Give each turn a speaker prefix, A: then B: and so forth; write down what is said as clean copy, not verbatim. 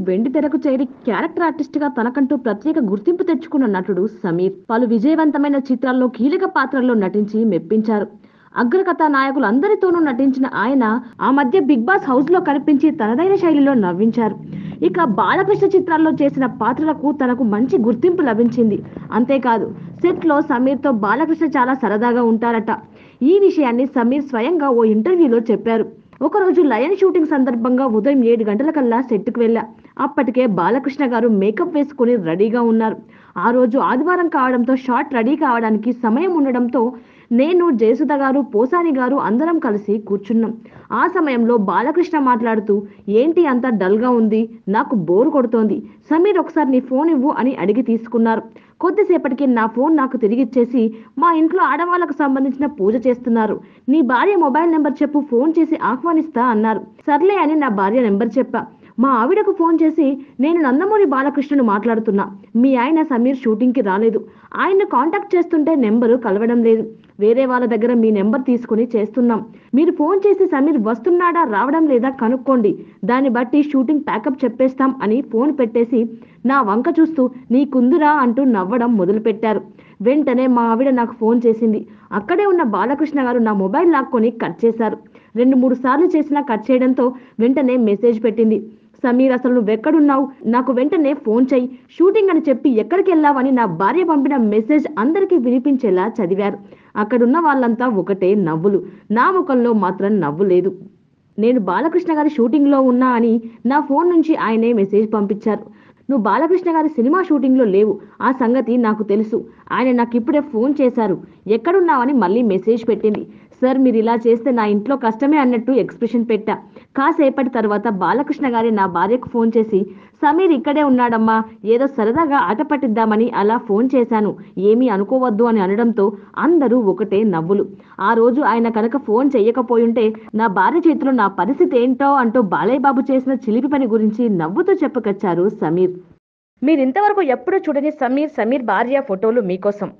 A: వెండి తెరకు చేరి character artist గా తనకంటూ ప్రత్యేక గుర్తింపు తెచ్చుకున్న నటుడు సమీర్. పలు విజయవంతమైన చిత్రాల్లో కీలక పాత్రల్లో నటించి మెప్పించారు. అగ్రకథా నాయకులందరితోనూ నటించిన ఆయన ఆ మధ్య బిగ్ బాస్ హౌస్ లో కనిపించి తనదైన శైలిలో నవ్వించారు. ఇక బాలకృష్ణ చిత్రాల్లో చేసిన పాత్రలకు తనకు మంచి గుర్తింపు లభించింది. అంతేకాదు సెట్ లో సమీర్ తో బాలకృష్ణ చాలా సరదాగా ఉంటారట. ఈ విషయాన్ని సమీర్ స్వయంగా ఓ ఇంటర్వ్యూలో చెప్పారు. ఒకరోజు లయన్ షూటింగ్ సందర్భంగా ఉదయం 7 గంటలకల్లా సెట్కు వెళ్ళా. అప్పటికే బాలకృష్ణ గారు మేకప్ వేసుకుని రెడీగా ఉన్నారు. ఆ రోజు ఆదివారం కావడంతో షాట్ రెడీ కావడానికి సమయం ఉండడంతో నేను, జయసుధ గారు, పోసాని గారు అందరం కలిసి కూర్చున్నాం. ఆ సమయంలో బాలకృష్ణ మాట్లాడుతూ, ఏంటి అంత డల్గా ఉంది, నాకు బోరు కొడుతోంది, సమీర్ ఒకసారి నీ ఫోన్ ఇవ్వు అని అడిగి తీసుకున్నారు. కొద్దిసేపటికి నా ఫోన్ నాకు తిరిగిచ్చేసి, మా ఇంట్లో ఆడవాళ్లకు సంబంధించిన పూజ చేస్తున్నారు, నీ భార్య మొబైల్ నెంబర్ చెప్పు, ఫోన్ చేసి ఆహ్వానిస్తా అన్నారు. సర్లే అని నా భార్య నెంబర్ చెప్పా. మా ఆవిడకు ఫోన్ చేసి, నేను నందమూరి బాలకృష్ణను మాట్లాడుతున్నా, మీ ఆయన సమీర్ షూటింగ్కి రాలేదు, ఆయన్ను కాంటాక్ట్ చేస్తుంటే నెంబరు కలవడం లేదు, వేరే వాళ్ళ దగ్గర మీ నెంబర్ తీసుకుని చేస్తున్నాం, మీరు ఫోన్ చేసి సమీర్ వస్తున్నాడా రావడం లేదా కనుక్కోండి, దాన్ని బట్టి షూటింగ్ ప్యాకప్ చెప్పేస్తాం అని ఫోన్ పెట్టేసి నా వంక చూస్తూ నీకుందురా అంటూ నవ్వడం మొదలుపెట్టారు. వెంటనే మా ఆవిడ నాకు ఫోన్ చేసింది. అక్కడే ఉన్న బాలకృష్ణ గారు నా మొబైల్ లాక్కొని కట్ చేశారు. 2-3 సార్లు చేసినా కట్ చేయడంతో వెంటనే మెసేజ్ పెట్టింది. సమీర్, అసలు నువ్వెక్కడున్నావు, నాకు వెంటనే ఫోన్ చెయ్యి, షూటింగ్ అని చెప్పి ఎక్కడికి వెళ్ళావని నా భార్య పంపిన మెసేజ్ అందరికీ వినిపించేలా చదివారు. అక్కడున్న వాళ్ళంతా ఒకటే నవ్వులు, నా ముఖంలో మాత్రం నవ్వు లేదు. నేను బాలకృష్ణ గారి షూటింగ్లో ఉన్నా అని నా ఫోన్ నుంచి ఆయనే మెసేజ్ పంపించారు. నువ్వు బాలకృష్ణ గారి సినిమా షూటింగ్లో లేవు, ఆ సంగతి నాకు తెలుసు, ఆయన నాకు ఇప్పుడే ఫోన్ చేశారు, ఎక్కడున్నావని మళ్ళీ మెసేజ్ పెట్టింది. సార్, మీరు ఇలా చేస్తే నా ఇంట్లో కష్టమే అన్నట్టు ఎక్స్ప్రెషన్ పెట్టా. కాసేపటి తర్వాత బాలకృష్ణ గారి నా భార్యకు ఫోన్ చేసి, సమీర్ ఇక్కడే ఉన్నాడమ్మా, ఏదో సరదాగా ఆట పట్టిద్దామని అలా ఫోన్ చేశాను, ఏమీ అనుకోవద్దు అని అనడంతో అందరూ ఒకటే నవ్వులు. ఆ రోజు ఆయన కనుక ఫోన్ చెయ్యకపోయుంటే నా భార్య చేతిలో నా పరిస్థితి ఏంటో అంటూ బాలయ్య బాబు చేసిన చిలిపి పని గురించి నవ్వుతూ చెప్పుకొచ్చారు సమీర్. మీరింతవరకు ఎప్పుడూ చూడని సమీర్ భార్య ఫోటోలు మీకోసం.